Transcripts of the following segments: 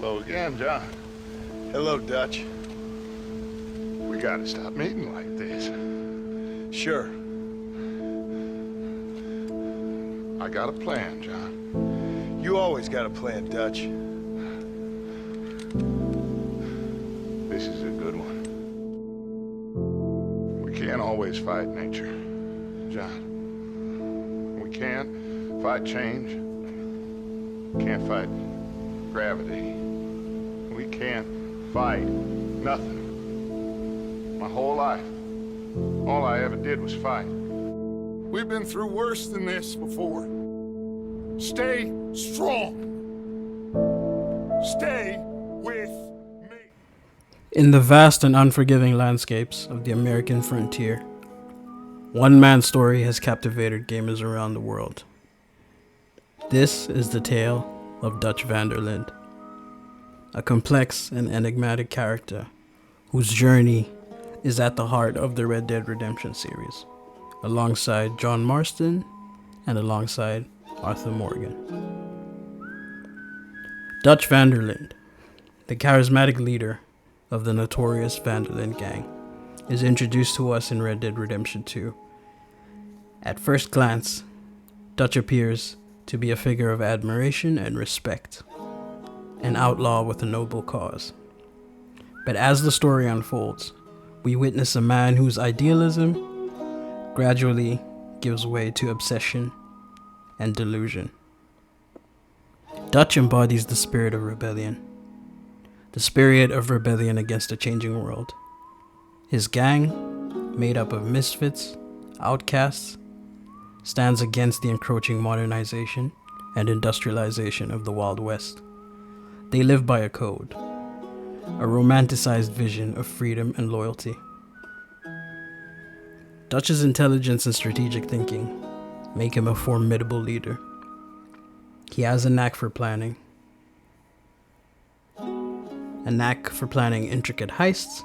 Hello again, John. Hello, Dutch. We gotta stop meeting like this. Sure. I got a plan, John. You always got a plan, Dutch. This is a good one. We can't always fight nature, John. We can't fight change. We can't fight gravity. We can't fight nothing. My whole life, all I ever did was fight. We've been through worse than this before. Stay strong. Stay with me. In the vast and unforgiving landscapes of the American frontier, one man's story has captivated gamers around the world. This is the tale of Dutch Van Der Linde, a complex and enigmatic character whose journey is at the heart of the Red Dead Redemption series, alongside John Marston and alongside Arthur Morgan. Dutch Van Der Linde, the charismatic leader of the notorious Van Der Linde Gang, is introduced to us in Red Dead Redemption 2. At first glance, Dutch appears to be a figure of admiration and respect, an outlaw with a noble cause. But as the story unfolds, we witness a man whose idealism gradually gives way to obsession and delusion. Dutch embodies the spirit of rebellion against a changing world. His gang, made up of misfits, outcasts, stands against the encroaching modernization and industrialization of the Wild West. They live by a code, a romanticized vision of freedom and loyalty. Dutch's intelligence and strategic thinking make him a formidable leader. He has a knack for planning intricate heists,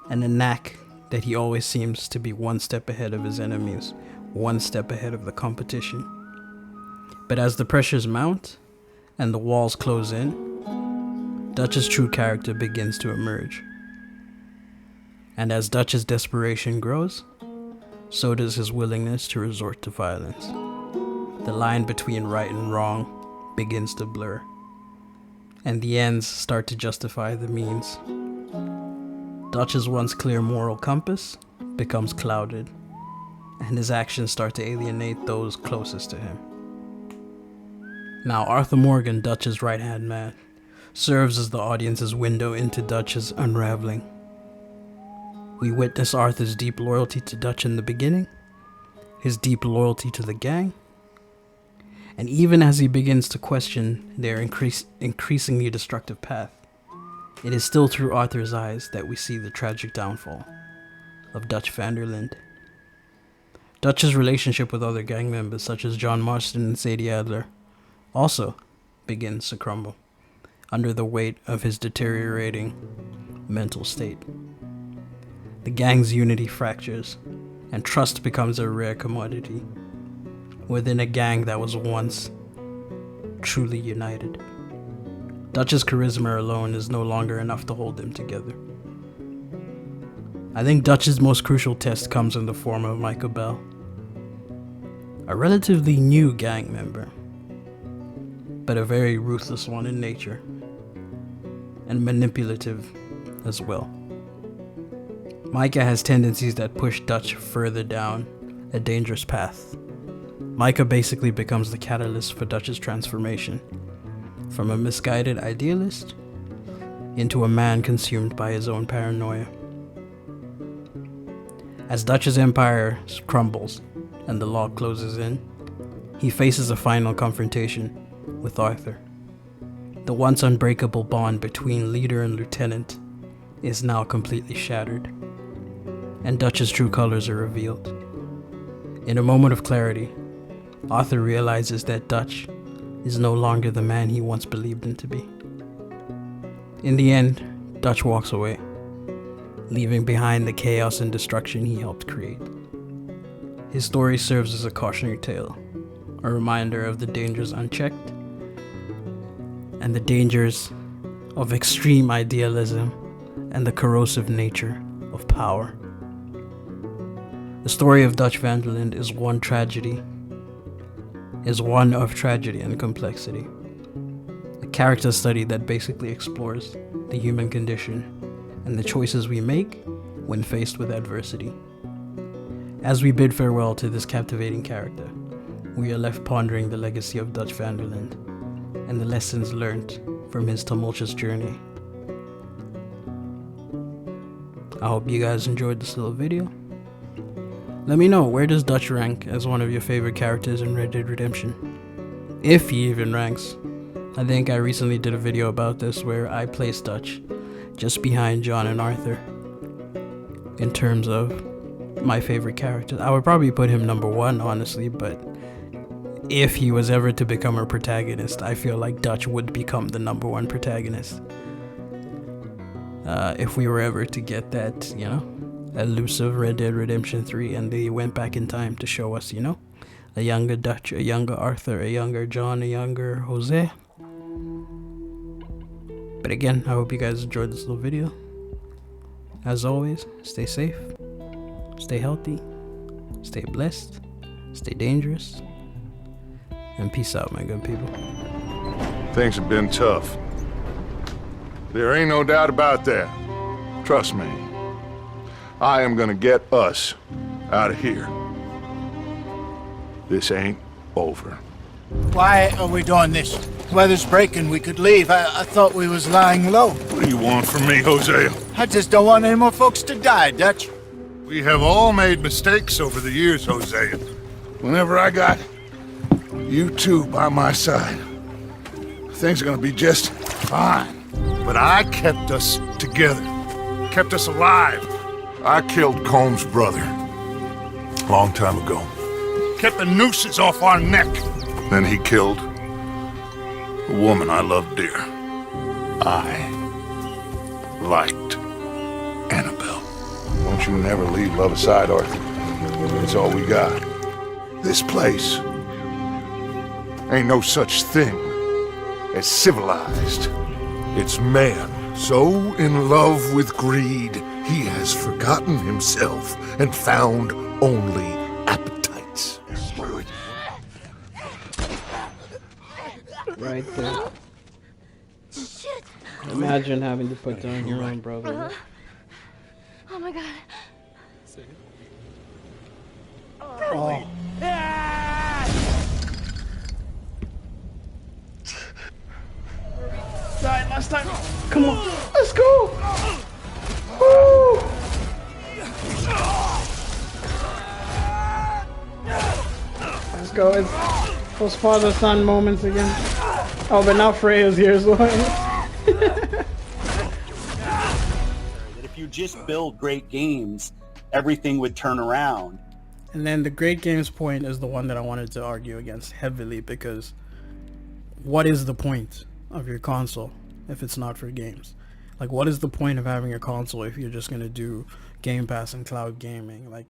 and a knack that he always seems to be one step ahead of his enemies, one step ahead of the competition. But as the pressures mount and the walls close in, Dutch's true character begins to emerge. And as Dutch's desperation grows, so does his willingness to resort to violence. The line between right and wrong begins to blur, and the ends start to justify the means. Dutch's once clear moral compass becomes clouded, and his actions start to alienate those closest to him. Now, Arthur Morgan, Dutch's right-hand man, serves as the audience's window into Dutch's unraveling. We witness Arthur's deep loyalty to Dutch in the beginning, his deep loyalty to the gang, and even as he begins to question their increasingly destructive path, it is still through Arthur's eyes that we see the tragic downfall of Dutch Van Der Linde. Dutch's relationship with other gang members such as John Marston and Sadie Adler also begins to crumble under the weight of his deteriorating mental state. The gang's unity fractures, and trust becomes a rare commodity within a gang that was once truly united. Dutch's charisma alone is no longer enough to hold them together. I think Dutch's most crucial test comes in the form of Micah Bell, a relatively new gang member, but a very ruthless one in nature, and manipulative as well. Micah has tendencies that push Dutch further down a dangerous path. Micah basically becomes the catalyst for Dutch's transformation, from a misguided idealist into a man consumed by his own paranoia. As Dutch's empire crumbles and the law closes in, he faces a final confrontation with Arthur. The once unbreakable bond between leader and lieutenant is now completely shattered, and Dutch's true colors are revealed. In a moment of clarity, Arthur realizes that Dutch is no longer the man he once believed him to be. In the end, Dutch walks away, leaving behind the chaos and destruction he helped create. His story serves as a cautionary tale, a reminder of the dangers unchecked and the dangers of extreme idealism and the corrosive nature of power. The story of Dutch Van Der Linde is one of tragedy and complexity. A character study that basically explores the human condition and the choices we make when faced with adversity. As we bid farewell to this captivating character, we are left pondering the legacy of Dutch Van Der Linde and the lessons learned from his tumultuous journey. I hope you guys enjoyed this little video. Let me know, where does Dutch rank as one of your favorite characters in Red Dead Redemption? If he even ranks. I think I recently did a video about this where I placed Dutch just behind John and Arthur in terms of my favorite characters. I would probably put him number 1, honestly, but if he was ever to become a protagonist, I feel like Dutch would become the number 1 protagonist. If we were ever to get that, elusive Red Dead Redemption 3 and they went back in time to show us, a younger Dutch, a younger Arthur, a younger John, a younger Jose. But again, I hope you guys enjoyed this little video. As always, stay safe, stay healthy, stay blessed, stay dangerous, and peace out, my good people. Things have been tough. There ain't no doubt about that. Trust me. I am gonna get us out of here. This ain't over. Why are we doing this? Weather's breaking, we could leave. I thought we was lying low. What do you want from me, Hosea? I just don't want any more folks to die, Dutch. We have all made mistakes over the years, Hosea. Whenever I got you two by my side, things are gonna be just fine. But I kept us together, kept us alive, I killed Combs' brother a long time ago. kept the nooses off our neck. Then he killed a woman I loved dear. I liked Annabelle. Don't you never leave love aside, Arthur. It's all we got. This place ain't no such thing as civilized. It's man so in love with greed, he has forgotten himself and found only appetites. Right there. Shit. Imagine having to put down your own brother. Oh my god. Oh. Right, last time. Come on, let's go. Woo! Let's go. It's those father-son moments again. Oh, but now Freya's here as well. That if you just build great games, everything would turn around. And then the great games point is the one that I wanted to argue against heavily, because what is the point of your console if it's not for games? Like, what is the point of having a console if you're just gonna do Game Pass and cloud gaming? Like